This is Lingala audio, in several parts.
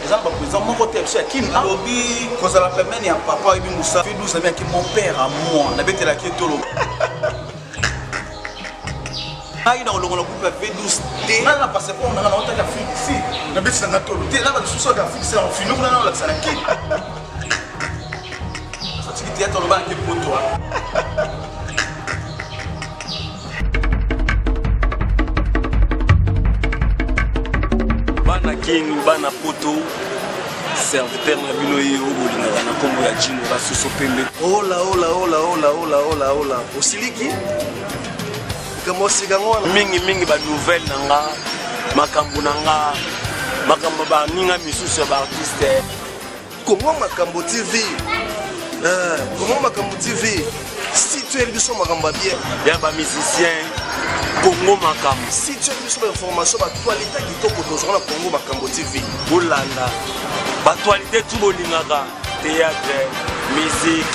ça va présent mon côté c'est qui lobby cause la semaine ya papa et Moussa fait 12 amis qui mon père à moi na bête la qui tolo ai na olongo na coupe fait 12 t na na passer pour on a la honte ya fille ici na bête na tolo t na ba sous ya fille c'est en fini on a la ça qui ça tu dis tolo ba qui pour toi Bana King, Bana Poto, serviteur na bino ye o bolingaka na kombo ya Jino basuso pembe. Ola. Osiliki? Kamosika ngwana. Mingi ba nouvelle nanga, makambo nanga, makambo ba ninga misusu ba artiste. Comment Makambo TV? Comment Makambo TV? Si tu es biso makambo bien. Ya ba musicien Congo Makambo. Si tu as besoin d'informations, l'actualité qui est au Congo Makambo TV. Bolanda. L'actualité tout bolingaka, théâtre, musique,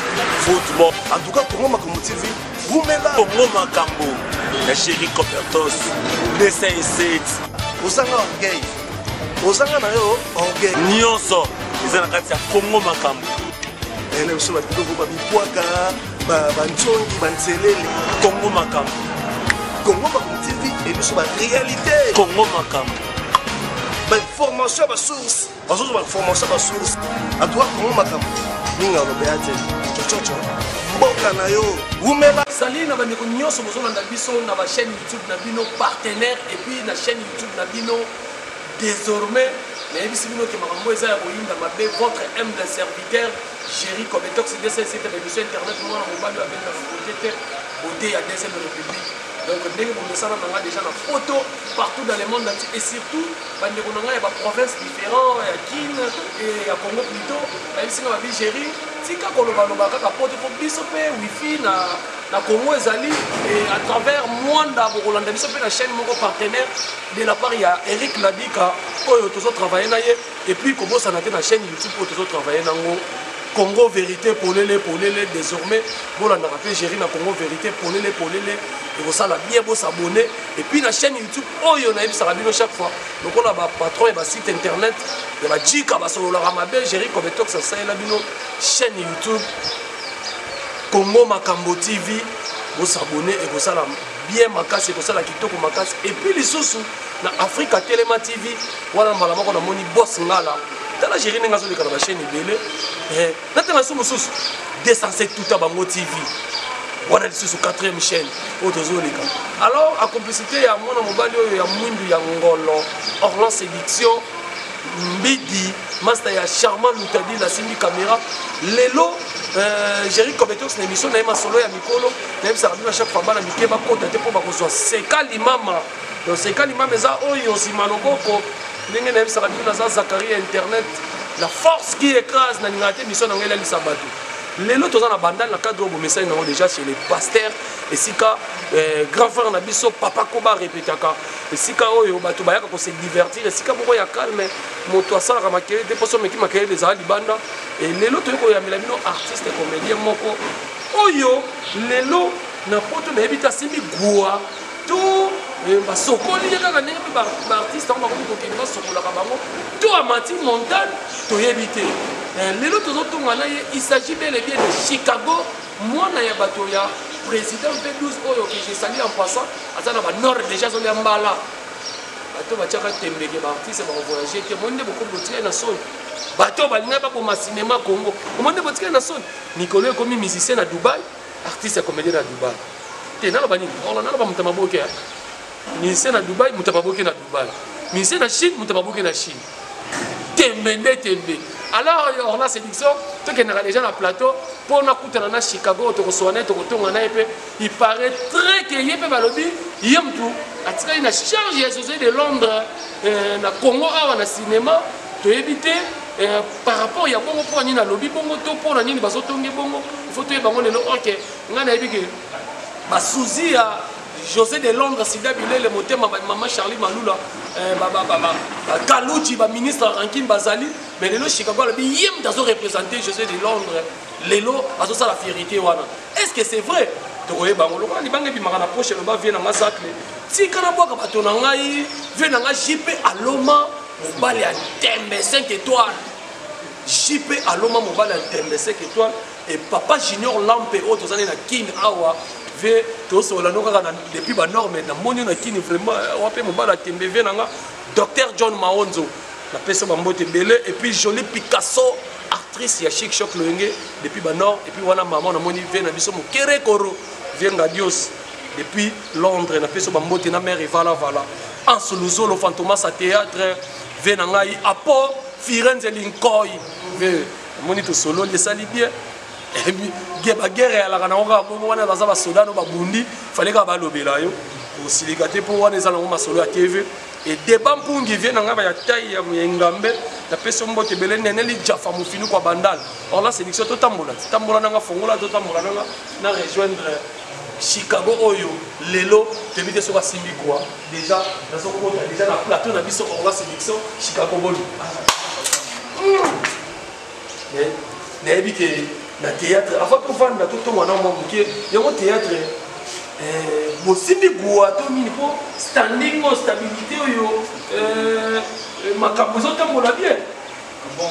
football. En tout cas, Congo Makambo TV, vous mettez là. Congo Makambo. La chérie Copertos. Dessin et 7. Vous avez orgueil. Vous avez orgueil. Nyonso. Ils ont la Congo Makambo. Et là, vous avez Congo Makambo. Congo Makambo TV et nous sommes en réalité. Congo Makambo. Formation à source. Formation à source. À toi, Congo Makambo. Nous avons béaté. Salut na bandeko nyonso bozolanda biso na ba chaîne YouTube na bino partenaire et puis na chaîne YouTube na bino désormais na ebisi bino ke makambo eza ya koyinda mabe votre humble serviteur Jerry Cometox DCC de l'émission internet moi na mobali avec la société beauté ya deuxième république. Donc ndenge bomesana nanga déjà na photo partout dans le monde entier et surtout bandeko nanga ya ba provinces différents ya Kin et ya Congo plutôt bayebisi nga babi Jerry tika koloba kaka poto po biso pe wifi na Congo ezali et à travers Mwanda bokolanda biso pe la chaîne moko partenaire de la part ya Eric Ladika oyo tozo travailler na ye et puis kobosana te na chaîne YouTube oyo tozo travailler nango Congo Vérité polele désormais voilà na rappelé Jerry na Congo Vérité polele et ça la bien beau s'abonner et puis la chaîne YouTube oyo na ebisa bino chaque fois donc on a ba patron et ba site internet et ba jika ba solo la ramabe Jerry Cometox ça ça la bino chaîne YouTube Congo Makambo TV vous s'abonner et ça la bien makasi et ça la kitoko makasi et puis les sous na Africa Telema TV voilà malama ko na moni boss ngala tala Jerry nga zo de la chaîne ibele natanga so mususu 207 tout à bango TV voilà sur 4e chaîne autozolika alors à complicité ya mona mobali oyo ya mwindu ya ngolo Orlan séduction mbidi master ya charmant Lutadi la simbi caméra lelo Jerry Cometox na émission na ma solo ya mikolo na ça rabina chaque fois bana mikeba kota te po bakozwa sekali mama donc sekali mama za oyo simaloboko ndenge na ça rabina za Zakaria internet la force qui écrase na ngate mission na ngela lisabato lelo toza na bandal na cadre au message na déjà chez les pasteurs et sika grand frère na biso papa koba répétaka et sika oyo bato bayaka ko se divertir et sika boko ya calme moto asala makele de poso meki makele des ali banda et lelo to ko ya melamino artiste comédien moko oyo lelo na poto na ebita simi gua to ba sokoli kaka ndenge ba artiste on ba ko kende sokola ka bango to amati montagne to yebite lelo tozotonga na ye il s'agit bel et bien de Chicago mwana ya bato ya président V12 oyo que j'ai salué en passant azana ba nord déjà zo ya mbala bato bachaka tembeke ba artiste ba voyager te monde beaucoup botia na son bato balinga ba ko cinéma Congo monde botia na son Nicolas comme musicien à Dubaï artiste comédien à Dubaï te na ba ni on na ba mutama boke musicien à Dubaï mutama boke na Dubaï musicien na Chine mutama boke na Chine tembe alors on a séduction tout que déjà na plateau pour na kutana na Chicago to kosoana to kotonga na epé il paraît très que yé pe balobi yemtu atika ina charge ya société de Londres na Congo awa na cinéma to éviter par rapport ya bongo pour ni na lobby bongo to pour na nini bazotonge bongo il faut to bango lelo OK ngana ebike ba souzi ya José de Londres sida bilele motema maman Charlie Malula Kalouji ba ministre Rankin Bazali mais lelo Chicago la yem dazo représenter José de Londres lelo azo ça la fierté wana est-ce que c'est vrai to koye bango lokala ni bangi bimaka na poche lo ba vient na massacre si kana boka bato na ngai vient na ngai JP Aloma mobali à tembe 5 étoiles. JP Aloma mobali à tembe 5 étoiles. Et papa Junior Lampe, autres années na King Awa, ve to so la noka depuis ba norme na monio na King vraiment wape mobali à tembe ve nanga Dr John Maonzo. La personne Mambote Belé et puis Jolie Picasso, actrice ya Chic Choc Loenge depuis ba nord et puis wana maman na moni ve na biso mo kere koro vient Dios depuis Londres na personne Mambote na mère Vala Vala. En Soluzolo Fantomas à théâtre ve na ngai Apo Firenze Linkoi ve moni to solo les sali bien. Et puis guerre la kana oka bo wana baza ba soda no ba bundi fallait ka ba lobela yo au silikate pour wana za na solo à TV. Et débat pour qui vient dans la taille ya Ngambe la personne mbote belé neneli jafa mu fini kwa bandal. Or là c'est diction totambola. Tambola nanga fongola totambola nanga na rejoindre Chicago Oyo lelo tebite so simbi quoi. Déjà dans son côté déjà na plateau na biso on va sélection Chicago Bolu. Mais que na théâtre avant qu'on vende tout ton wana mo que y a théâtre Mosimi Gouato Minipo, standing, stabilité, ma capozote, mon bien. Bon,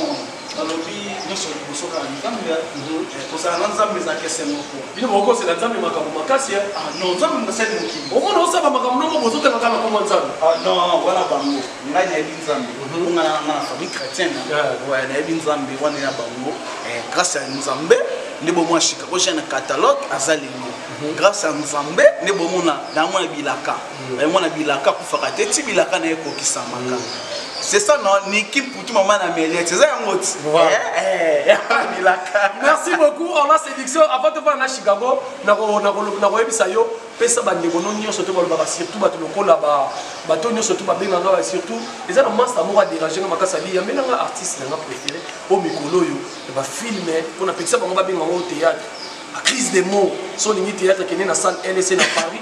dans le pays, nous sommes tous pour ça, nous avons des enquêtes. Il faut que c'est l'ensemble de ma capozote. Ah non, nous avons des enquêtes. Au moins, on sait pas ma capozote, ma capozote. Ah non, voilà, Bango. Nous avons des Zambie. On a la famille chrétienne. Ouais, nous avons des Zambie. On a Bango. Grâce à Nzambé, nous avons Chicago, j'ai un catalogue à Zalino. Grâce à Nzambé, nous avons un bilaka. Nous avons un bilaka pour faire un petit bilaka na eko kisamaka. C'est ça, non? L'équipe pour tout le monde à mêler. C'est ça, un mot. Merci beaucoup. On a sélection. Avant de voir à Chicago, on a surtout surtout les gens master amour à déranger ma kasali il y a même un artiste n'a préféré au mikolo yo il va filmer on a ça on va bien au théâtre à crise des mots son ligne théâtre qui est dans la salle LC à Paris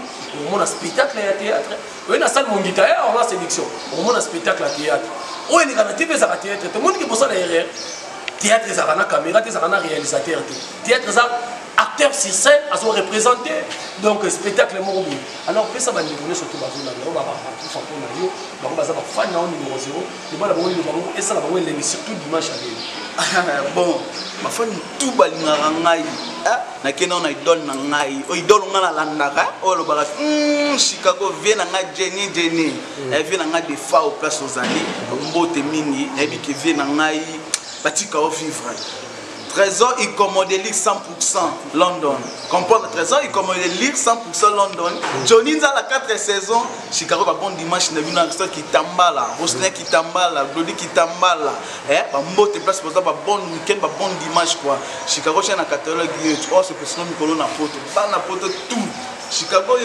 on a spectacle à théâtre on a salle mon guitare on a sélection on a spectacle à théâtre on est dans la TV ça théâtre tout le monde qui pense à derrière théâtre ça na caméra ça na réalisateur théâtre ça acteur sur scène à son représenté donc spectacle mon bon alors après ça va nous donner surtout bazou là on va tout faire pour nous donc ça va fan na numéro 0 le bala bon le et ça va le surtout dimanche à bon ma fan tout balinga ngai na kena on idole na ngai o idole ngana landaka o lo bala Chicago vient na Jenny elle vient na des fois au place aux années mbote mingi et bi qui vient na ngai batika au vivre Trésor, il commande Ligue 100% London. Comprendre Trésor, il commande Ligue 100% London. Johnny dans la 4 saisons, Chicago va bon dimanche, il y a une qui tambala, Bosnia qui tambala, Brody qui tambala. Mbote place pour ça, bon week-end, bon dimanche quoi. Chicago c'est un catalogue, oh c'est personne qui colonne la photo, pas la photo tout. Chicago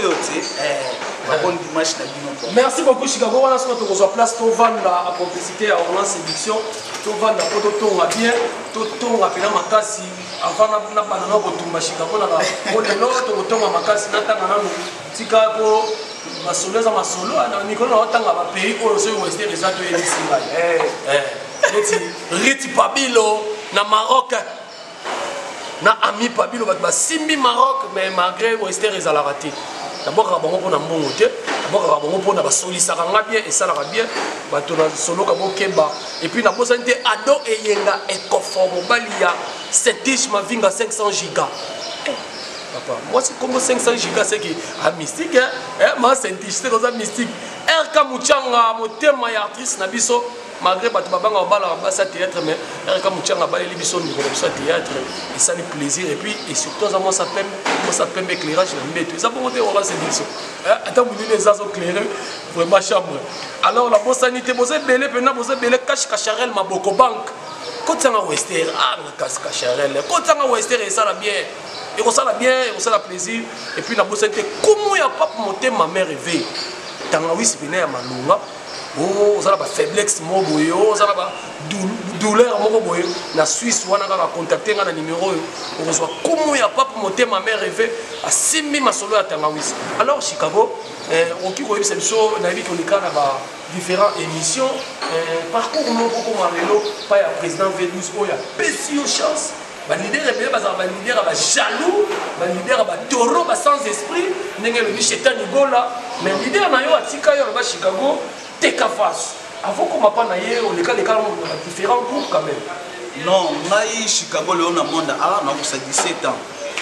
bon dimanche na. Merci beaucoup Chicago. On a ce qu'on soit place to vendre la complicité à Orlando séduction. To vendre la photo to va bien. To rappeler makasi avant na banana ko tumba Chicago na ko le to tonga makasi na tanga na tika ko masoleza masolo na Nicolas otanga ba pays o so western resort e singa. Riti Pabilo na Maroc. Na ami Pabilo ba simbi Maroc mais malgré western ezala raté. D'abord rabongo pona mbongo te, d'abord rabongo pona ba solisaka bien et ça la bien, ba to na solo ka bo kemba et puis na posante ado e yenga ecoform balia setish ma vinga 500 giga. Papa, moi c'est comme 500 giga c'est qui a mystique ma setish c'est comme ça mystique. RK Muchanga motema ya artiste na biso malgré bato babanga obala basa théâtre mais RK Muchanga baleli biso ni ko biso théâtre et ça le plaisir et puis et surtout ça moi ça peut éclairage na mbeto ça pour on va se dire ça attends vous les azo éclairé vraiment chambre alors la bossanité bosé belé pena bosé belé cache cacharel maboko bank kotanga western na cache cacharel kotanga western et ça la bien et on ça la bien on ça la plaisir et puis la bossanité comment ya pas monter ma mère rêver tangawisi bina ya malunga oh ça la faiblesse moko yo ça la douleur moko boyo na Suisse wana ka contacter nga na numéro on reçoit comment ya pas monter ma mère rêver à 6000 masolo ya tangawisi alors Chicago on qui ko yebisa biso na bi ko likana ba différentes émissions parcours moko ko marelo pas ya président V12 oya pesio chance ba leader rebelle ba leader ba jaloux ba leader ba taureau ba sans esprit ndenge le chetani gola mais leader na yo atika yo ba Chicago teka face Avant qu'on m'appelle naïe, les cas différents groupes quand même. Non, ngai Chicago le on a monde ah non ça 17 ans.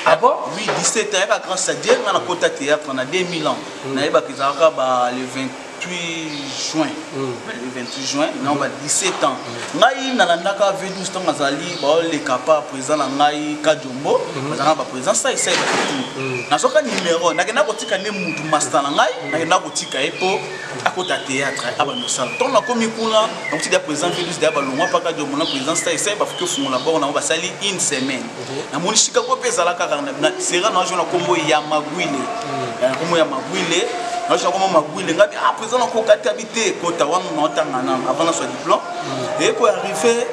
Ah bon? Oui, 17 ans, il y a grâce à Dieu, on a côté théâtre on a 2000 ans. On a le 28 juin. Le 28 juin, on a 17 ans. Ngai nalandaka V12 temps azali ba les capables président na ngai Kajombo, bazanga ba président ça essaye ba tout. Na soka numéro, na kena kotika ne mutu master na ngai, na kena kotika epo à côté théâtre aba nosala. Ton na komi kuna, donc ti président V12 da ba longwa pa Kajombo na président ça essaye ba fike fungola ba na ba sali une semaine. Na moni Chicago pesa la kaka na sera na jona kombo ya Magwile. Kombo ya Magwile. Na jona kombo Magwile ngabi ah président na ko kati habité kota wana na otangana avant na son diplôme. Et pour arriver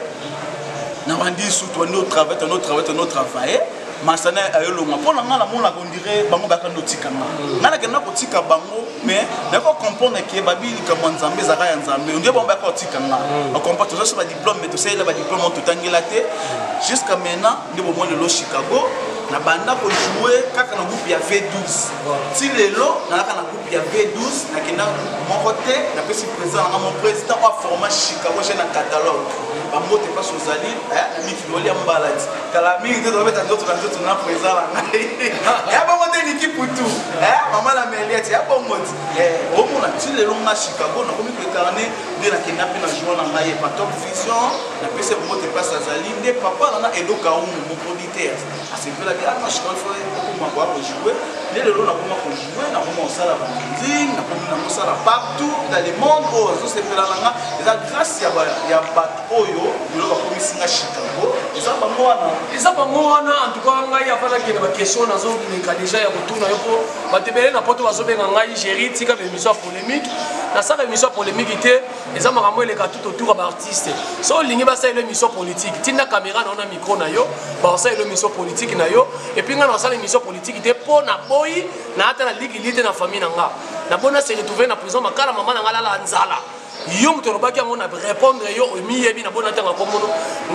na bandi surtout no travail masana ayolo pour na ngala mona ko dire bango bakando tikanga ngala kena ko tika bango mais na ko comprendre que babili ka nzambe zaka ya nzambe ndio bomba ko tikanga on comprend tout ça ba diplôme mais tout ça il a ba diplôme tout tangela te jusqu'à maintenant ndio bomba le Chicago na banda ko jouer kaka na groupe ya V12 ti lelo na kaka na groupe ya V12 na kena mon côté na pesi président na mon président a formé Chicago j'ai na catalogue ba mote pas aux alliés na mikiloli ya mbalati kala mingi te dobeta ndoto na président la ya ba mote ni kiputu mama la meliette ya ba mote au mona ti lelo na Chicago na komi ko carnet de na kena pe na jouer na ngai pa Top Vision na pesi mote pas aux alliés de papa na edoka mon producteur c'est peu la bien parce qu'il faut jouer les lelo na comment jouer na comment ça la banding na comment ça la partout dans le monde oh c'est peu la nga et grâce ya bat oyo le ba komisinga Chicago et ça ba moana en tout cas ngai afala ke na question na zo ka déjà ya kutuna yoko batebele na poto bazobenga ngai Géry tika be émission polémique na ça émission polémique était et ça makambo le ka tout autour ba artiste so lingi ba ça émission politique tinda caméra na micro na yo ba ça émission politique na yo et puis nga na ça émission politique était pour na boy na ata na ligilité na famille nanga na bona se retrouver na prison makala maman nanga la nzala yo muto robaki ngo na répondre yo miyebi na bona tanga komono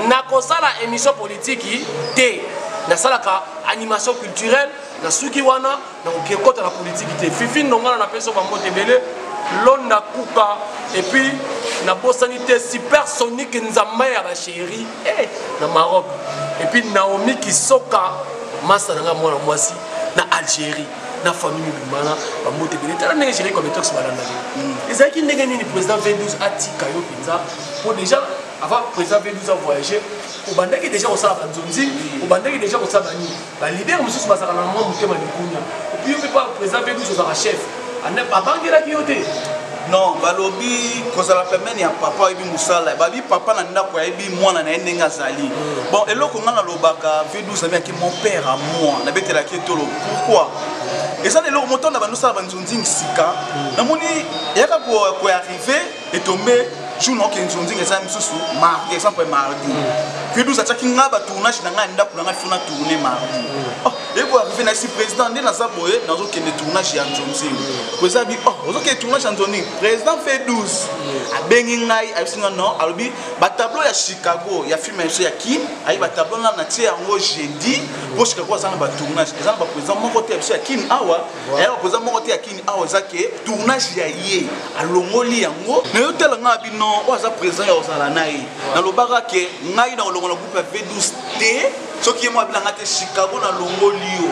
na kosala émission politique té na salaka animation culturelle na suki wana na okekota la politique té fifi ndongana na peso ba motebele londa kuka et puis na bosanité supersonique nzamba ya ba chéri na Maroc et puis Naomi Kisoka masa nanga mwana mwasi na Algérie na famille bimana ba motebele tala ndenge Géry comme tox balanda ezaki ndenge nini président V12 atika yo pinza pour déjà avant président V12 a voyagé au bandaki déjà au sala banzonzi au bandaki déjà au sala bani ba libère monsieur basaka na mwa mutema likunya et puis yo pas président V12 au chef ane babangela ki yote non balobi kozala pemene ya papa ebi musala babi papa na ndako ya ebi mwana na ndenge azali bon eloko ngana lobaka V12 ami ki mon père à moi na betela ki tolo pourquoi et ça eloko moto na bandu sala banzonzi sika na moni yaka ko arriver et tomber jour non kenzonzi ngeza misusu mardi exemple mardi V12 ataki ngaba tournage na ngana ndako na funa tourner mardi et pour arriver na si président ndena za boye nazo kende tournage ya nzonzi président bi ozo ke tournage nzonzi président V12 abengi ngai abisinga non alobi ba tableau ya Chicago ya film ya Kim ayi ba tableau na tie yango jeudi pour Chicago za na ba tournage eza ba président moko te ya Kim awa ya ba président moko te ya Kim awa za ke tournage ya ye alongoli yango na yo tela ngabi non oza président ya ozala nai na lobaka ke ngai na olongola groupe V12 te soki mo abila ngate Chicago na longolio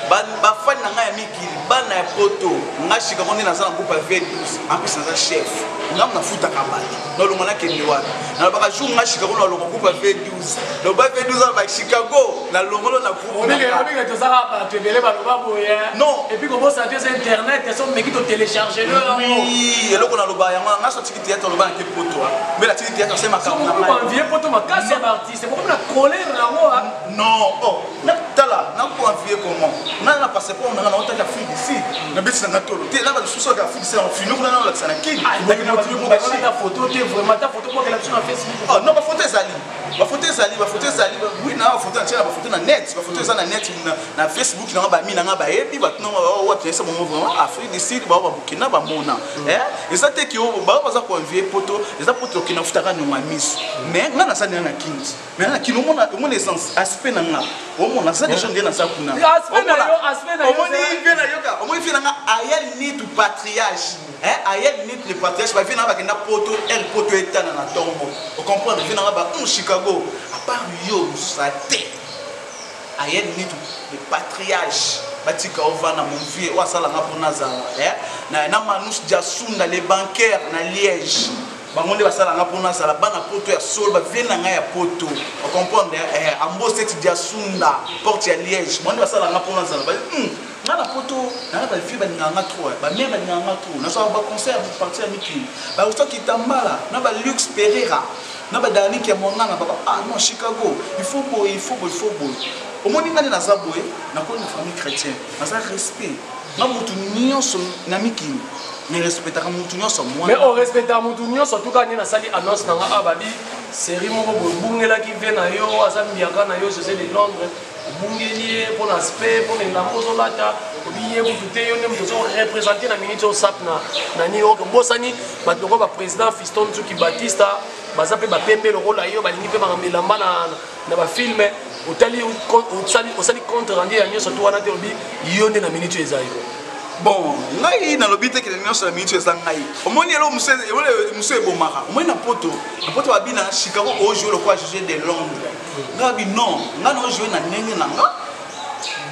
ba fan na ngai mikili bana ya poto nga Chicago ndina za na groupe V12 en plus na chef ngam na futa kabati na longona kende wapi na baka jour nga Chicago na longo groupe V12 no ba V12 ba Chicago na longolo na groupe on to sara ba tebele ba loba boya non et puis comment ça sur internet et son meki to télécharger le oui eloko na loba ya nga so tiki théâtre loba na ke poto mais la tiki théâtre c'est ma carte na ma envier poto ma casse artiste pourquoi la colère là non oh na tala na ko envier comment na passer pour na na otaka fille ici na beti na tolo te na ba suso ka fille c'est en film na na la sana kin ta photo te vraiment ta photo pour que la sur Facebook oh non ma photo ezali bafoto ezali oui na bafoto na bafoto na net bafoto eza na net na Facebook na ba mina nga ba yebi ba tno wa pesa mo vraiment Afrique du Sud ba Burkina ba mona eza te ki ba baza convier poto eza poto ki na futaka nyoma miso mais nga na sa na kings mais na kino mona essence aspect na nga o mona ça des gens na sa kuna aspect na yo o moni fina nga ayel ni tu patriarche ayel ni le patriarche ba fina ba kena poto el poto etana na tombo o comprendre fina nga ba Chicago à part yo sa te ayel ni tu le patriarche batika ovana mon vieux wa sala nga pour nazara na manus jasunda les bancaires na Liège bangonde basala nga pour nazara bana poto ya sol ba vena nga ya poto o comprendre ambo set jasunda porte ya Liège bangonde basala nga pour nazara ba na poto na ba fi ba nga trop ba mère ba nga trop na so ba concert partir à miki ba usto kitambala na ba Lux Pereira na ba dani ki monanga ba non Chicago il faut boy au moins ngani na zaboye na ko na famille chrétienne na ça respect na mutu nyonso na miki mais respectaka mutu nyonso moi mais on respecte mutu nyonso tout cas ni na sali annonce na nga ababi série moko bungela ki vena yo azambiaka na yo c'est de Londres bungeli pour l'aspect pour les lambozo lata obiye butute yo ne mtozo représenter na minute au sap na New York mbosani batoko ba président Fiston Tsuki Batista baza pe ba pembe le rôle ayo balingi pe ba melamba na ba film osali contre rendu ya nyonso to wana te obi yo nde na minute ezayo bon ngai na lobite ke nyonso na minute eza ngai omoni elo muso ebomaka omoni na poto babina na Chicago o jouer le quoi juger de Londres ngabi non nga no jouer na ndenge na nga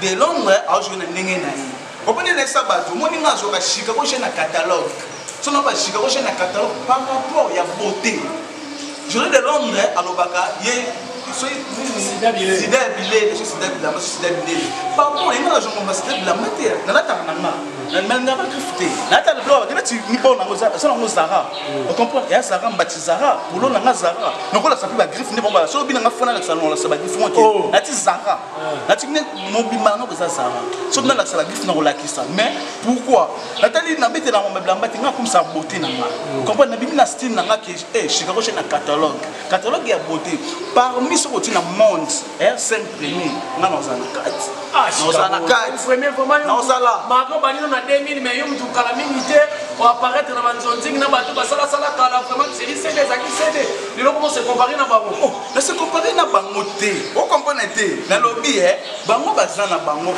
de Londres a jouer na ndenge na ye omoni na sabato omoni nga zo ka Chicago jouer na catalogue sono ba Chicago jouer na catalogue par rapport ya beauté jouer de Londres alobaka ye Sida Bilé, je suis Sida Bilé. Par contre, il y a un jour où on va se dire la matière. On a pas grifté. On a le bloc. On a dit ni bon, on a Zara. On comprend. Il y a Zara, on bâtit Zara. Pour l'on a Zara. Donc on a sapé la griffe. On a sorti bien un fan à salon. On a sabati fond. On a dit Zara. On a dit mon bimar on a Zara. Sauf dans la griffe on a qui ça. Mais pourquoi? Nathalie n'a pas été dans mon meuble en bâtiment comme ça beauté n'a pas. On comprend. N'a pas style n'a pas qui est. Chicago j'ai un catalogue. Catalogue est beauté. Parmi ceux qui ont un monde, 5 premiers. Non on a 4. Ah, on a 4. Premier vraiment. Non ça là. Marco Banino na 2000 mais yo mutu kala mingi pour apparaître dans Manzonzing na bato basala sala kala vraiment c'est CD zaki CD lelo comment se comparer na bango na se comparer na bango te o comprendre te na lobby bango bazana bango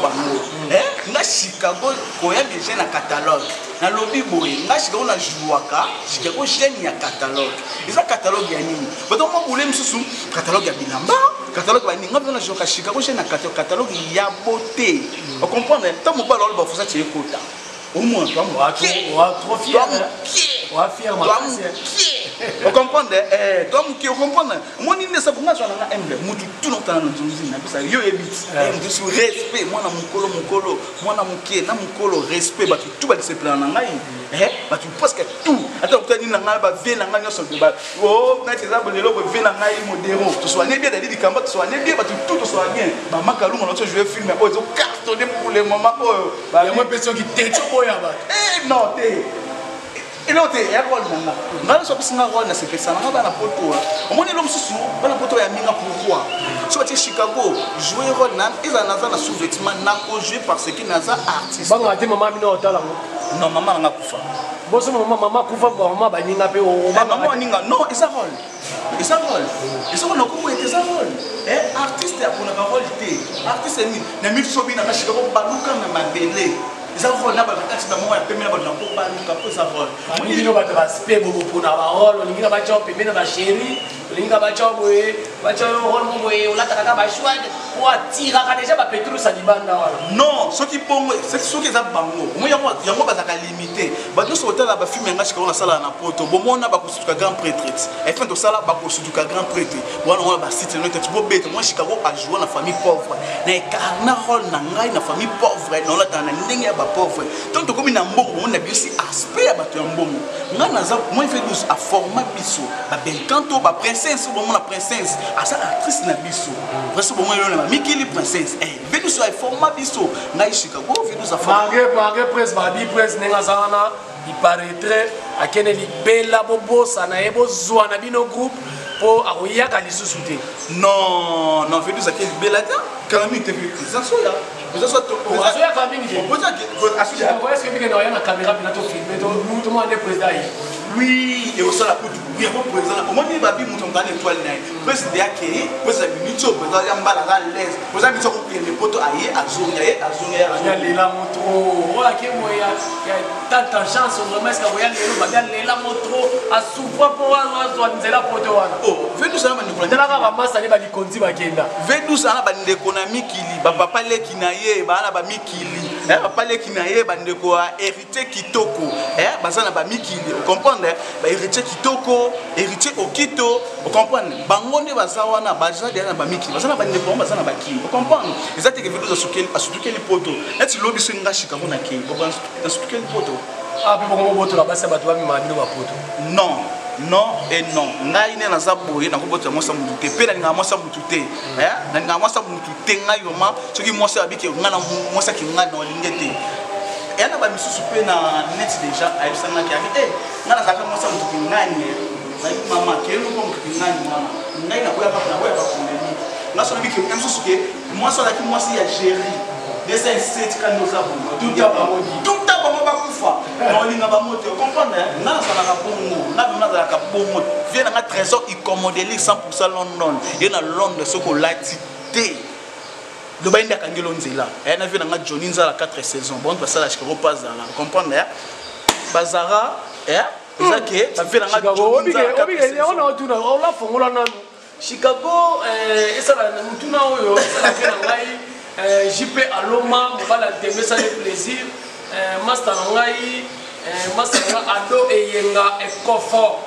nga Chicago koya déjà na catalogue na lobby boye nga Chicago na jouaka Chicago jeune ya catalogue eza catalogue ya nini bato mo bule msusu catalogue ya bilamba catalogue ba ninga bana jouaka Chicago jeune na catalogue ya beauté o comprendre tant mo ba lo ba fusa tie kota au moins toi moi trop fier toi fier on comprend toi qui on comprend moi ni ne sabunga so na emble mutu tout le temps na nzunzi na bisa yo ebit ngi sur respect moi na mukolo moi na mukie na mukolo respect ba tout ba discipline na ngai ba tu presque tout attends tu ni na ngai ba ve na ngai nyoso ba oh na teza bolelo ba ve na ngai modéro to so ne bien d'aller di kamba to so ne bien ba tout to so bien ba makalunga no to jouer film oh ils ont cartonné pour le moment oh ba moi personne qui tête boya ba non te et non te ya rôle nanga ngala so bisinga rôle na sepesa nanga bana poto omoni lo msusu bana poto ya minga pourquoi so ti Chicago jouer rôle na eza naza na sous-vêtement na ko jouer parce que naza artiste banga te mama mino otala non mama nga kufa boso mama kufa ba mama baninga pe o mama ninga non eza rôle eza rôle ko eza rôle artiste ya kona rôle te artiste ni na mi so bina na Chicago baluka na mabele ça rôle là ba taxi ba mo ya pemela ba pour ba ni ka ça rôle on dit no ba respect bobo pour na ba rôle on nginga ba chop pemela ba chéri on nginga ba chop boye ba chop rôle mo boye on la taka ba choix pour attirer ka déjà ba petru sa libanda wala non ce qui pongo c'est ce qui za bango mo yango ba za ka limiter ba no so tala ba film nga chika na sala na poto bo mona ba ko sutuka grand prêtre et fin de sala ba ko sutuka grand prêtre wana on ba site no tete bo bête moi Chicago a joué na famille pauvre na karna rôle na ngai na famille pauvre non la tana ndenge pauvre tant que comme na mbongo on a bien aussi aspect ya bato ya mbongo nga naza moi il fait douce à format biso ba benkanto ba princesse bon la princesse à ça actrice na biso parce que bon moi na mikili princesse fait douce à format biso nga Chicago fait douce à format malgré presse ba bi presse nenga sana il paraîtrait à keneli bella bobo sana ebo zwa na bino groupe po akoyaka lisusu te. Non, non, Védus a quel bel atta. Quand même, tu es ça soya. Ça soit tout. Ça soya quand même. On peut dire que est-ce que tu as une caméra pour notre film? Tout le monde est président. Oui, et au sol la coupe du oui, on président. Au moins il va bien monter dans l'étoile là. Président qui, président minute, président yamba la l'aise. Président minute ko les poteaux aïe azonia. Il y a les la moto. Voilà que moi il y a tant de chance on remet ce que voyez les la moto à souffrir pour avoir nzela poteau wana. Oh, Védus ça m'a dit. Tala ka massa ne ba likonzi ba kenda. Védus ça ba ndeko na mikili, ba papa le kinaye, ba na ba mikili. Papa le kinaye ba ndeko a hérité kitoko. Baza na ba mikili. Vous comprenez? Ba héritier kitoko, héritier okito. Vous comprenez? Bangonde baza wana baza derrière ba mikili. Baza na ba ndeko baza na ba ki. Vous comprenez? Ezate que Védus asutuke li poto. Neti lobi so nga shika mona ke. Boba asutuke li poto. Ah, puis comment poto la base ba to mi ma bino ba poto. Non. Non et non. Ngai ne na zaboye na kobota mo sa mutu te. Pe na nga mo sa mutu te. Na nga mo sa mutu te ngai yoma. Soki mo sa abike nga na mo sa ki nga na lingete. Et on a mis sous na net déjà à Epsana qui a dit nga na zaka mo sa mutu ki ngani. Na mama ke no ko mutu ngani mama. Ngai na koya pa na koya pa problème. Na so bike em so suke mo so la ki mo si ya gérer. Dessa inset quand nous avons tout à bon ba kufa. On linga ba moto comprendre na ça na bongo. Na bima za ka bongo. Vient na trésor il commande 100% London. Et na Londres ce ko lati té. Le bain d'Akangelo Nzela. Elle a vu dans Johnny Nzala 4 saisons. Bon, parce que là, je comprends pas. Comprendre, Bazara, ça qui est, ça fait dans Johnny Nzala 4 saisons. On l'a fait, on l'a fait. Chicago, et ça, nous avons fait JP Aloma, on va la démesser, ça fait plaisir. Master Ngai, Master Ado et Yenga et Kofo.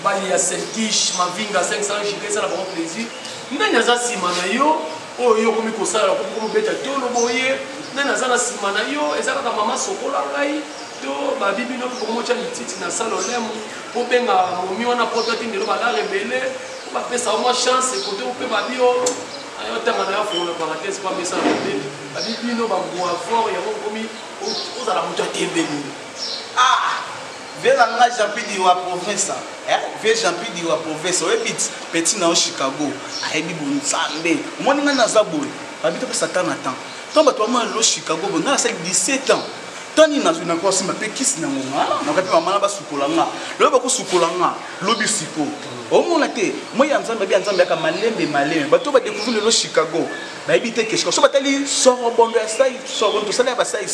Bali ya Selkish, Mavinga 500 JP, ça fait plaisir. Nous avons Simanayo. Oh, yo komi kosala ko beta tolo boye nana zana simana yo ezaka ka mama sokola ngai to ba bibi no ko mocha lititi na salo lemo po benga momi wana poto tindelo ba la rebele ba pesa au moins chance ko to pe ba bio ayo tanga na fo le parenthèse pas message ba bibi no ba ngwa fort ya komi ozala mocha tembeli Vela nga Jean-Pidi wa province ve Jean-Pidi wa province o petit na Chicago ayebi bonsambe moni nga na zaboy babito pe satan attend to ba to mo lo Chicago bo na 17 ans tani na zuna ko sima pe kisi na ngoma na ka pe mama na ba sukola nga lo ba ko sukola nga lo bisiko o mona te mo ya nzambe bi nzambe ka malembe ba to ba découvrir lo Chicago ba ebite ke so batali soro bondo ya sai soro to sala ba sai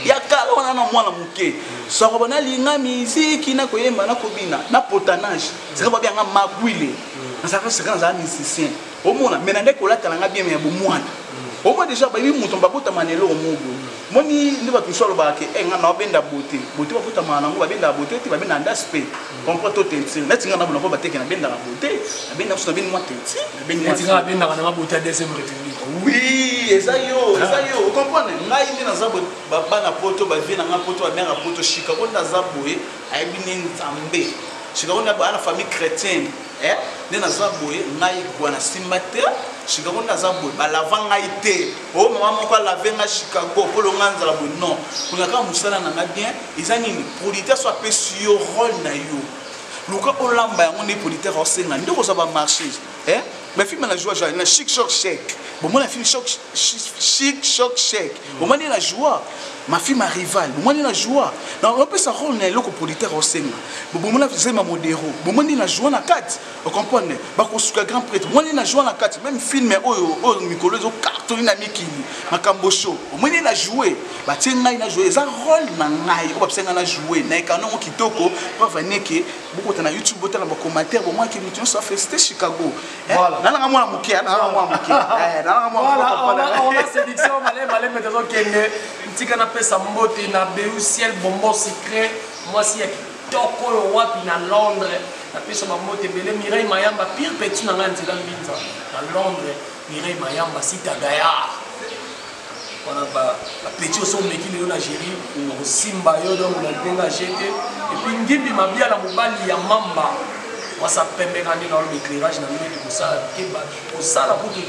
ya kala wana na mwana muke soro bana linga miziki na koyemba na kobina na potanage c'est ba bien nga magwile na ça c'est quand ça musicien o mona menande ko la talanga bien mais bo mwana o mo déjà ba bi muto ba bota manelo o mugo moni ndi ba tusolo ba ke nga na obenda beauté ba bota mana ngo ba benda beauté ti ba benda ndaspe comprend to tentir netinga na bona ko ba teke na benda la beauté na benda so na benda moi tentir na benda na beauté à deuxième république. Oui, ezayo, vous comprenez? Ngai ndi na zabo baba na poto ba vie na nga poto ba mère poto Chicago na zabo ayebi nzambe. Chicago na ba na famille chrétienne, ndi na zabo ngai kwa na simbate. Chicago na zabo ba lavanga ite. Oh mama moko lavenga Chicago polo nganza la bo non. Kuna ka musala na nga bien, ezani ni producteur soit pe sur rôle na yo. Luka olamba yango ni producteur osenga ndiko za ba marché, mais film la joie na chic choc chèque. Bon moi la film chic choc chèque. Bon moi la joie. Ma fille ma rivale. Bon moi la joie. Non on peut ça rôle na loko producteur osenga. Bon moi la faisait ma modéro. Bon moi la joie na 4. Vous comprenez? Ba ko suka grand prêtre. Moi la joie na 4. Même film o mikolo zo carton na mikili. Makambo show. Bon moi la jouer. Ba tienga na jouer. Ça rôle na ngai. O ba senga na jouer. Na ekano mo kitoko. Ba vaneke. Beaucoup na YouTube botala ba commentaire. Bon moi qui nous ça festé Chicago. Voilà. On a sélection, malé, maintenant Kenge, Ntika na pesa mbote na Béu ciel bonbon secret, moi si ya kitoko wapi na Londres, na pesa mbote belé Mireille Mayamba pire petit na ngani Ntika mbinza na Londres, Mireille Mayamba sita Gaillard. On a la petit au son meki le Algérie, au Simba yo donc on a benga jeté et puis ngimbi mabia la mobali ya mamba. Moi ça permet quand dans l'éclairage dans le tout ça pour ça la pour que et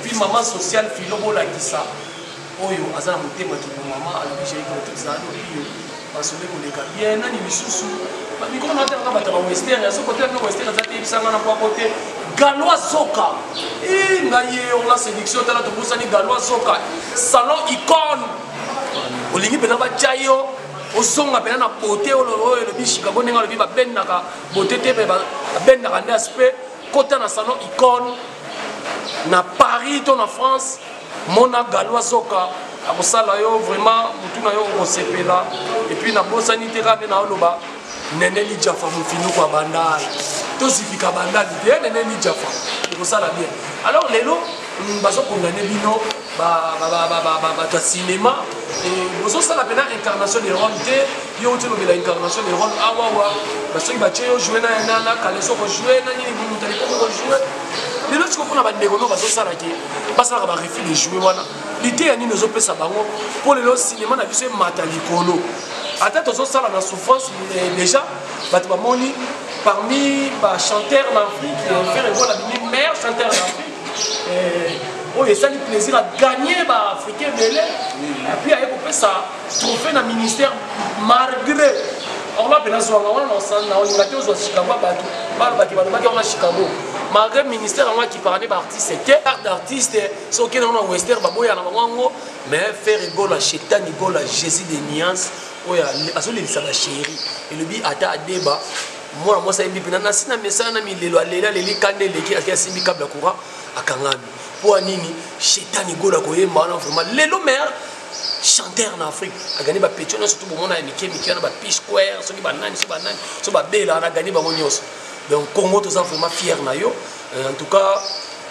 puis maman sociale philo la qui ça oyo azana mutema ki maman à l'objet que tout ça no parce que on est bien nani misusu mikolo na tanga bataka western ya soko tanga western za te bisanga na kwa côté Galois Zoka ngaye on la sélection tala to busani Galois Zoka salon icône olingi pena ba chayo osonga pena na beauté olo le bi Chicago nenga le bi ba benaka beauté te ba benaka nda aspect côté na salon icône na Paris to na France mona Galois Zoka akosala yo vraiment mutu na yo okosepela et puis na bosani te kane na oloba neneli jafa mufinu kwa bandala tozipika bandali te neneli jafa okosala bien alors lelo bazo condamner bino ba cinéma et bozosala pena incarnation de rôle te yo te lobela incarnation de rôle awawa basoki batie yo jouer na kaleso ko jouer na nini bunu tali ko jouer lelo tiko pona bandeko no bazosala ke basala ba refus de jouer wana l'idée ya nini ozopesa bango pour lelo cinéma na biso emata likolo ata tozosala na souffrance déjà bato bamoni parmi bachanteur en Afrique faire evola bini meilleur chanteur en Afrique oyo esali plaisir à gagner baafricain bele et puis aye kopesa trophée na ministère malgré or là pena zwanga wana na olinga te ozwa Chicago bato balobaki balobaki wana Chicago malgré ministère yango akiparane baartiste te art d'artiste soki nango na western baboya na bango yango mais faire egola chetani egola Jésus de Niance oyo azolelisa bachéri elobi ata adeba mwana mwasi ayembi mpena nasi na mesana na milelo aleli aleli kanda eleki aki asimbi kable ya courant akangami mpo anini chetani egola koyemba wana vraiment lelo maire chanteur en Afrique a gagné ba pétion surtout bon on a mike na ba P Square soki banani so ba bela na gagné bango nyos donc Congo tous ça vraiment fier na yo en tout cas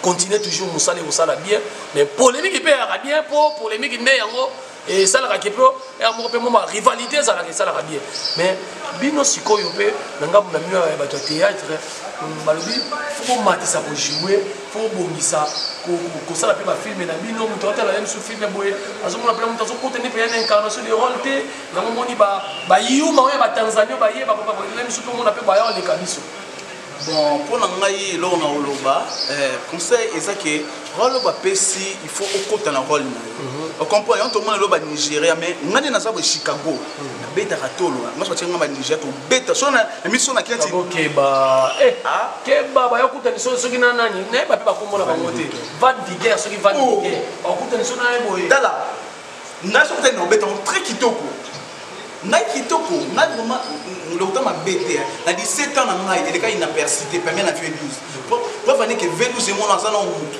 continuez toujours musala bien mais polémique peut être bien pour polémique né yango et ça la kepo et mo pe mo rivalité ça la bien mais bino sikoyo pe nanga na mino ya bato théâtre balobi faut matisa ko jouer faut bongisa ko sala pe ba film na bino muto atala même sur film boye azomona pe muto azokontenir pe une incarnation de rôle te na moni ba yuma ya ba Tanzania ba ye ba même sur pe mona pe ba ya le kabiso. Bon, pour l'anglais, là on a oloba. Conseil est ça que rôle ba pesi, il faut au côté na rôle na. On comprend, on tombe na le Nigeria mais ngani na za ba Chicago. Na beta ratolo. Moi je tiens ba Nigeria to beta. So na mission na kiati. OK ba keba ba yakuta ni so ki na nani. Na ba pe ba komona ba moté. Van Viguer so ki Van Viguer. Okuta ni so na boye. Dala. Na so peut-être no beta on très kitoko. Nike Toko, n'a vraiment l'autant ma bête. À 17 ans, il est inapercité, permet la vie 12. Pour venir que Vénus et mon enfant ont monté.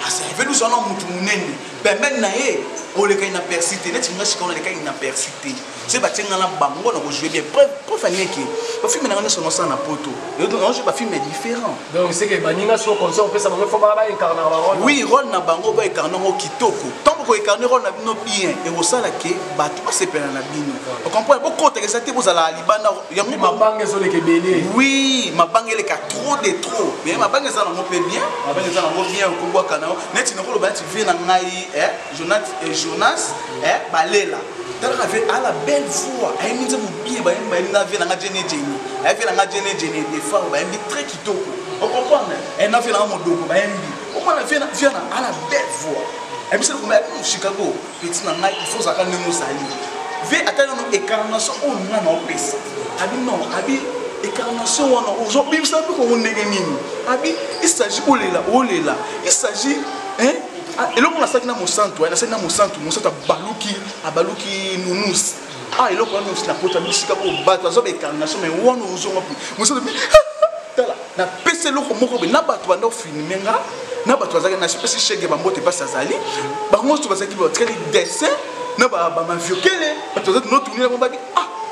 Ah, c'est Vénus en ont monté mon ennemi. Permet naïe, on les cas inapercité. N'est-ce pas si on les cas inapercité? C'est bâti dans la banque, on a joué bien. Pour venir que, le film est sur nos na poto. Et donc, le film est différent. Donc, c'est que Baninga soit conscient, on peut savoir qu'il faut pas incarner rôle. Oui, rôle na bango ba incarner au Kitoko. Tant que incarner rôle na bino bien et au sala que bato pas se pena na bino. On comprend beaucoup de ça te vous ala libanda ya ma banque zo le kebele. Oui, ma banque elle est trop de trop. Mais ma banque ça na mo bien, ma banque ça na mo bien ko boka na. Net na ko lo ba ti vient na ngai Jonas balela. Tala avec à la belle voix, elle me dit mon bien ba na vient na Jenny. Elle vient na Jenny des fois ba elle très kitoko. On comprend. Elle na vient na mo dogo ba elle. On m'a vient à la belle voix. Et puis c'est comme Chicago, petit na ngai il faut ça quand nous sali. Ve atana no incarnation on na na pesa. Abi non, abi incarnation on aujourd'hui vous savez ko ndenge nini. Abi il s'agit olela. Il s'agit et là on a ça na mosanto, na ça na mosanto baluki nunus. Ah et là on a na pota Chicago bato azo incarnation mais on ozo ngapi. Mosanto tala na pesa loko moko be na bato banda filmenga. Na bato bazaka na spécie chege bambote pas azali. Ba moto bazaki ba tkali dessin. Na ba viokele bato zatu no tourner ba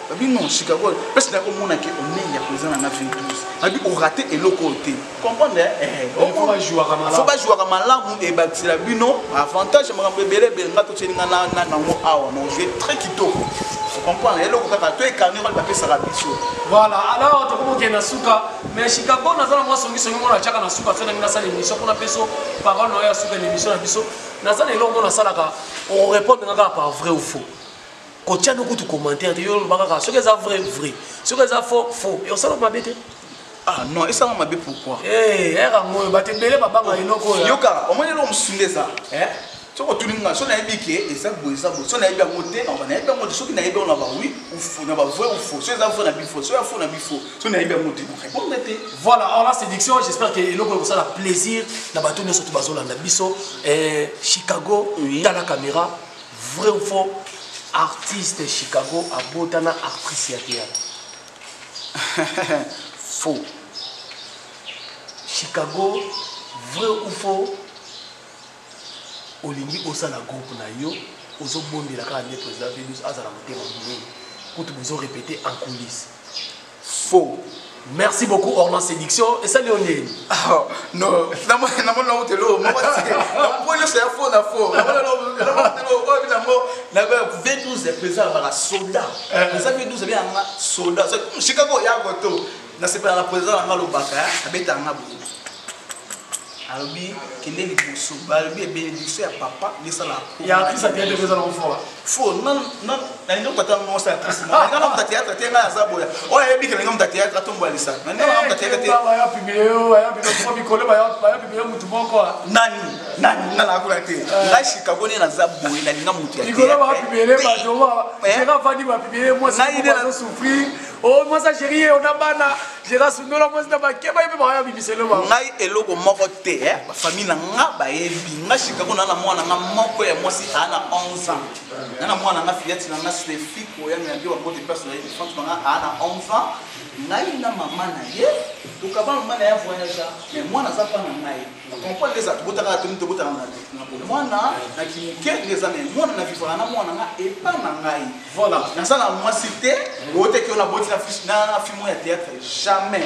babi non Chicago parce que na ko mona ke on est ya présent na 2012 abi o raté eloko te comprendre faut pas jouer à malamu et ba tsela bino avantage makambo ebele benga to tselinga na ngo awa no jouer très kitoko vous comprenez eloko kaka to ekarni ba pesa la biso voilà alors to ko ke na suka mais Chicago na zala moi songi mona chaka na suka tsena ngina sala émission kuna peso parole no ya suka l'émission na biso na zala eloko na sala ka on répond ngaka par vrai ou faux. Quand tu as beaucoup de commentaires, tu as ce que c'est vrai, ce que c'est faux, faux. Et on s'en va bêter. Ah non, et ça m'a bien pourquoi? Eh, Yoka, au moins l'homme sunde ça. soko tuninga so na ebike eza boye so na ebi amote on va na ebi amote soki na ebi on va oui ou faux na va vrai ou faux so eza faux na bifo so ya faux na bifo so na ebi amote répondre te voilà alors la séduction j'espère que eloko ça la plaisir na bato nyonso to bazolanda biso Chicago dans la caméra vrai ou faux artiste Chicago abotana actrice ya théâtre faux Chicago vrai ou faux olingi osala groupe na yo ozobombela kaka nde président Vénus azala motema monene kutu bozo répéter en coulisses faux. Merci beaucoup Orlan Séduction et ça Lionel. Non, namona hotelo mo batike. Na point c'est faux na faux. Na V12 présent par soldat. Ça V12 bien un soldat. Chicago ya goto. Na c'est pas la président na lobaka, abeta na bu. Albi kende liboso balbi bénédiction ya papa lisa la ya ça tient de raison en faux non na ndo pata mo sa triste na na mta théâtre tenga za boya o ya bi kele ngam théâtre tombo lisa na ndo ngam théâtre te ya pibio ya bi ko bi kole ba pibio mutu moko nani na la kula te la Chicago ni na za boya na ngam mutu ya te ikolo ba pibele ba joma jera fadi ba pibele moi ça va souffrir oh moi ça chérie on a bana jera sundola moi ça ba keba ibe ba ya bibiselo ba ngai eloko moko te ba famille na nga ba yebi nga Chicago na mwana nga moko ya mwasi ana 11 ans na mwana nga fillette na nga Steffi ko ya mi wa mode personnel de France nga ana 11 ans ngai na mama na ye tukaba mama na ya voyage mais mwana za pa na ngai comprendre les autres botaka tuni to botaka na mwana na kimuke les amis mwana na vivre na mwana nga e pa na ngai voilà na ça na moi cité bote ki on a boti na fiche na film ya théâtre jamais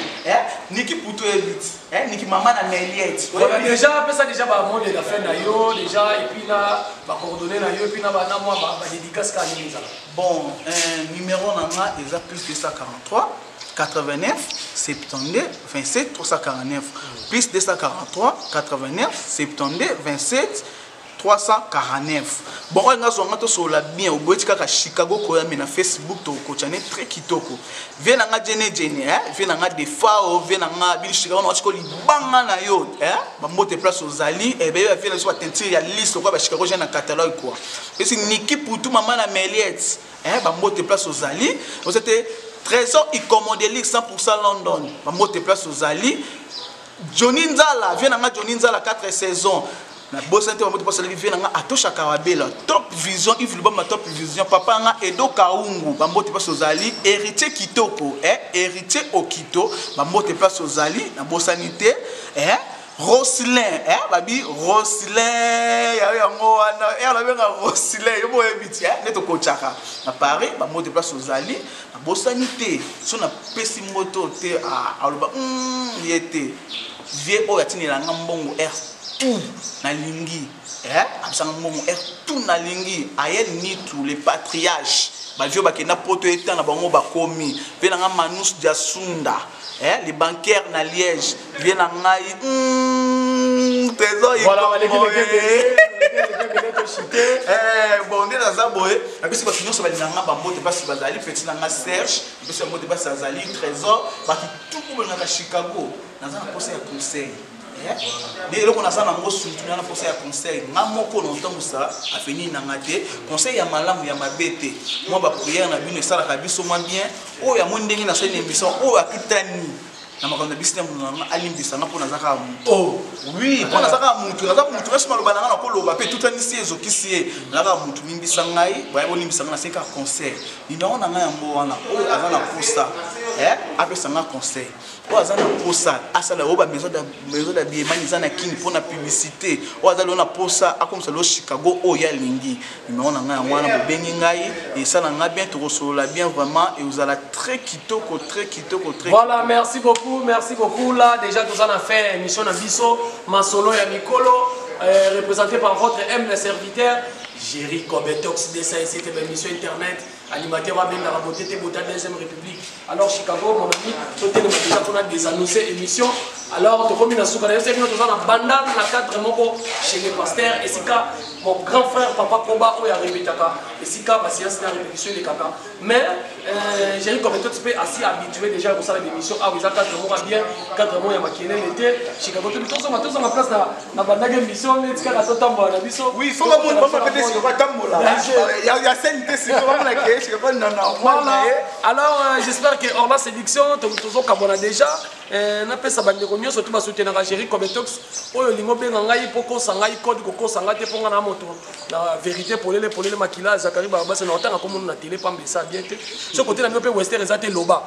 Niki Puto et Niki maman na Meliette voilà déjà après ça déjà ba monde la fin na yo déjà et puis là ba coordonner na yo et puis na ba na moi ba dédicace ka ni ça bon numéro na nga eza plus de 143 89 72 27 349 plus 243 89 72 27 349 bon on a zonga to sur la bien au bout kaka Chicago ko ya na Facebook to ko chane très kitoko vient na jene vient na de fao vient na bil Chicago no chiko libanga na yo ba mote place aux ali et ben vient sur teinture ya liste quoi ba Chicago j'ai na catalogue quoi et c'est Niki Puto maman na Meliette ba mote place aux ali c'était Trésor il commande ligue 100% London ba mote place aux ali Johnny Nzala vient na Johnny Nzala 4 saisons na bossante ba moto pasali vient na atosha Karabela top vision il veut ma top vision papa nga Edo Kaungu ba mote place aux ali héritier Kitoko héritier Okito ba mote place aux ali na bossanité Roslin babi Roslin ya ngo wana la benga Roslin yo boye biti neto kochaka na Paris ba moto place aux ali na bosanité so na pesi moto te aloba yete vie o yatini la ngambongo tout na lingi absanga mbongo tout na lingi ayel nitu les patriarches ba vieux ba kena poto etana bango ba komi vena nga Manus Diasunda les bancaires na Liège viennent en ngai trésor voilà bon on est dans ça boy après c'est parce que nous sommes dans ba mbote parce que bazali petit na Serge puis c'est mbote parce que bazali trésor ba tout comme na Chicago dans un poste ya conseil et donc on a ça dans surtout na poste ya conseil na moko longtemps ça a fini na ngate conseil ya malamu ya mabete moi ba prière na bino sala ka biso moins bien o ya mondenge na sene émission o akutani na makonda business na alimbisa na pona zaka oh oui pona zaka mutu na zaka mutu reste maloba na ko loba pe tout anisi ezokisi na zaka mutu mimbisa ngai ba yabo limbisa na 5 conseil ni na ona ngai mbo wana o azana posa après ça na conseil o azana posa asala o ba maison de biemani zana kini pona publicité o azala na posa akomsa lo Chicago o ya lingi ni na ona ngai wana bo bengi ngai et ça na ngai bien to resolola bien vraiment et vous allez très kitoko très voilà merci beaucoup là déjà tout ça on a fait émission na biso masolo ya mikolo représenté par votre humble serviteur Jerry Kobetox de ça c'était une émission internet animateur va venir à la beauté de la deuxième république. Alors Chicago, mon ami, tout est déjà qu'on a désannoncé émission. Alors tu combines à ce qu'on a fait, nous avons un bandal dans le cadre vraiment chez les pasteurs. Et c'est quand mon grand frère Papa Koba où il a répété ça. Et c'est quand parce qu'il y a une répétition des caca. Mais j'ai eu comme tout peu assez habitué déjà à ça l'émission. Ah oui, ça cadre vraiment bien, cadre vraiment il y a maquillé l'été. Chicago, tout le monde tous en place dans la bandal émission. Mais c'est quand la totale bonne émission. Oui, il faut pas répéter sur quoi tambo là. Il y a scène de c'est vraiment la caisse, je pas non. Voilà. Alors j'espère que Orla Séduction, toujours comme on a déjà, n'a pas sa bande de surtout ma soutenir à Géry comme tox. Oh le lingo bien ngai poko sangai code koko sangate pour na moto. La vérité pour les maquillage Zakari Baba c'est longtemps comme on a télé pas ça bien. Ce côté na pe Western ezate loba.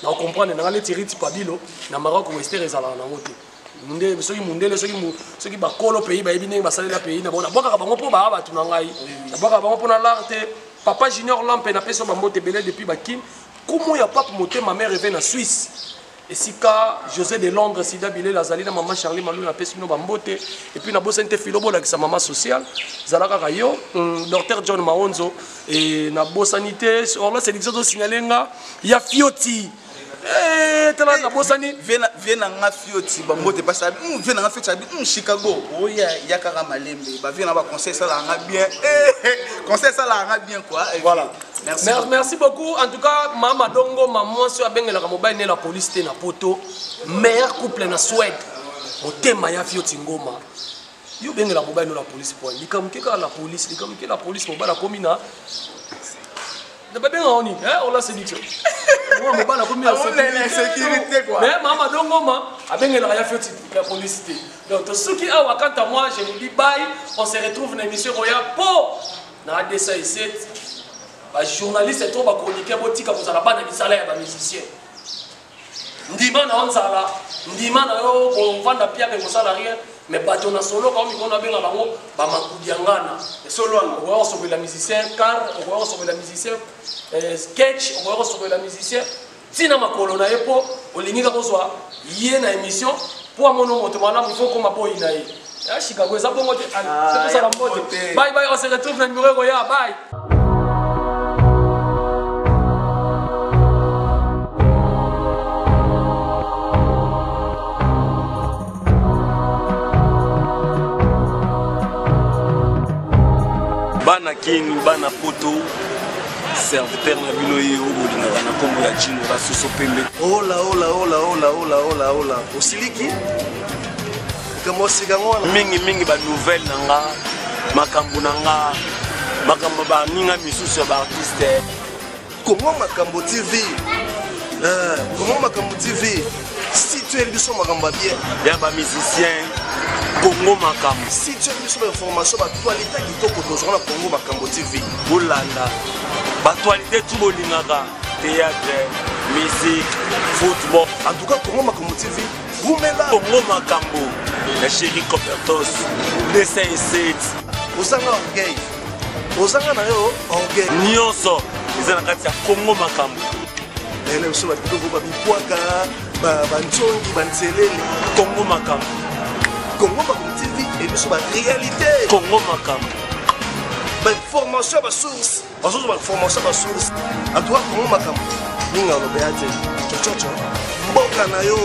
Na comprendre na les tiriti pabilo na Maroc Western ezala na moto. Munde soki mundele soki bakolo pays ba ebine basalela pays na bona boka bango po ba ba tunangai. Na boka bango po na l'arte. Papa Junior Lampe n'a pas son maman belé depuis Bakim. Comment il y a pas monté ma mère revient en Suisse. Et si ka José de Londres, Sida Bilé, la Zalina, maman Charlie Malou n'a pas son bambote. Et puis n'a pas senti Philobo avec sa maman sociale. Zalaka Rayo, docteur John Maonzo et n'a pas sanité. Or là c'est l'exemple de signaler il y a Fioti. Eh, tu la bosani. Viens en Fioti, bambote pas ça. Viens en Fioti, Chicago. Oh ya kara malembe. Bah viens en conseil ça la bien. Conseil ça la bien quoi. Voilà. Merci beaucoup. En tout cas, Mama Dongo, maman sur Abengela Mobile ne la police te na poto. Meilleur couple na Suède. Au thème ya Fioti ngoma. Yo Bengela Mobile no la police point. Likamke ka la police, likamke la police mobile la komina. Ne pas bien on y, hein, on l'a séduction. Moi, mon bal a commis la sécurité quoi. Mais Mama Dongo a Bengela ya Fioti la police. Donc ceux qui a quant à moi, je vous dis bye. On se retrouve dans l'émission Royal pour na DSA ici. Les journalistes sont chroniqués pour dire que vous avez des salaires de musiciens. Ndima na onzala, ndima na yo ko vanda pia ke kosala rien, mais bato na solo comme on a bien la bango ba makudiangana. Et solo on va sauver la musicien car on va sauver la musicien sketch, on va sauver la musicien tina makolo na epo olingi ka kozwa yé na émission pour mon nom motomana il faut qu'on m'appelle inaï. Ya Chicago ça bongo te c'est pour ça la mode. Bye bye, on se retrouve dans le numéro Roya, bye. Bana Kini, Bana Poto, serviteur na bino ye obolinga na kombo ya Chino Rasoso Pembe. Hola. Osiliki? Kamo sigango na mingi ba nouvelle nanga, makambo nanga, makambo ba ninga misusu ya ba artiste. Comment Makambo TV? Comment Makambo TV? Si tu es biso makambo bien. Ya ba musicien Congo Makambo. Si tu as besoin d'informations, l'actualité qui est au Congo Makambo TV. Boulanda. L'actualité tout bolingaka. Théâtre, musique, football. En tout cas, Congo Makambo TV. Vous mettez là. Congo Makambo. La chérie Copertos. Dessin et 7. Vous avez orgueil. Vous avez orgueil. Nyonso. Ils ont la carte Congo Makambo. Et là, vous avez Congo Makambo. Congo Makambo TV et nous sommes en réalité. Congo Makambo. Formation à source. Formation à source. À toi, Congo Makambo. Nous avons le béaté. Mboka na yo.